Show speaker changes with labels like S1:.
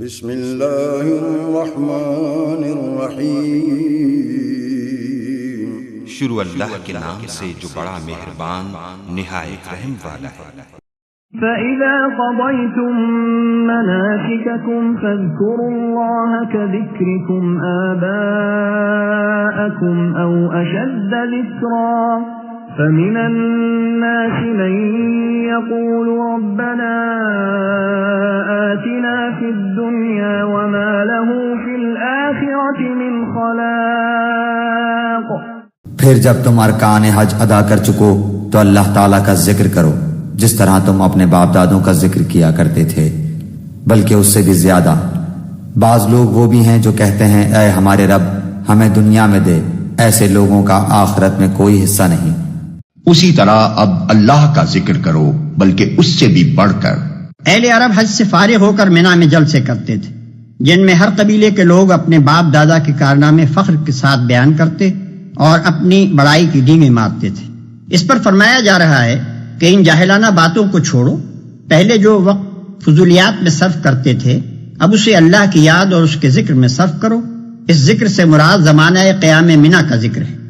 S1: بسم اللہ الرحمن الرحیم،
S2: شروع اللہ کے نام سے جو بڑا مہربان نہایت رحم والا ہے۔
S3: فَإِذَا قَضَيْتُم مَّنَاسِكَكُمْ فَاذْكُرُوا اللَّهَ كَذِكْرِكُمْ آبَاءَكُمْ أَوْ أَشَدَّ ذِكْرًا فَمِنَ النَّاسِ مَن يَقُولُ رَبَّنَا آتِنَا فِي الدُّنْيَا وَمَا لَهُ فِي الْآخِرَةِ مِنْ خَلَاقٍ۔
S4: پھر جب تم ارکان حج ادا کر چکو تو اللہ تعالیٰ کا ذکر کرو جس طرح تم اپنے باپ دادوں کا ذکر کیا کرتے تھے، بلکہ اس سے بھی زیادہ۔ بعض لوگ وہ بھی ہیں جو کہتے ہیں اے ہمارے رب ہمیں دنیا میں دے، ایسے لوگوں کا آخرت میں کوئی حصہ نہیں۔
S5: اسی طرح اب اللہ کا ذکر کرو بلکہ اس سے بھی بڑھ کر۔
S6: اہل عرب حج سے فارغ ہو کر مینا میں جلسے کرتے تھے، جن میں ہر قبیلے کے لوگ اپنے باپ دادا کے کارنامے فخر کے ساتھ بیان کرتے اور اپنی بڑائی کی ڈینگیں مارتے تھے۔ اس پر فرمایا جا رہا ہے کہ ان جاہلانہ باتوں کو چھوڑو، پہلے جو وقت فضولیات میں صرف کرتے تھے اب اسے اللہ کی یاد اور اس کے ذکر میں صرف کرو۔ اس ذکر سے مراد زمانہ قیام منا کا ذکر ہے۔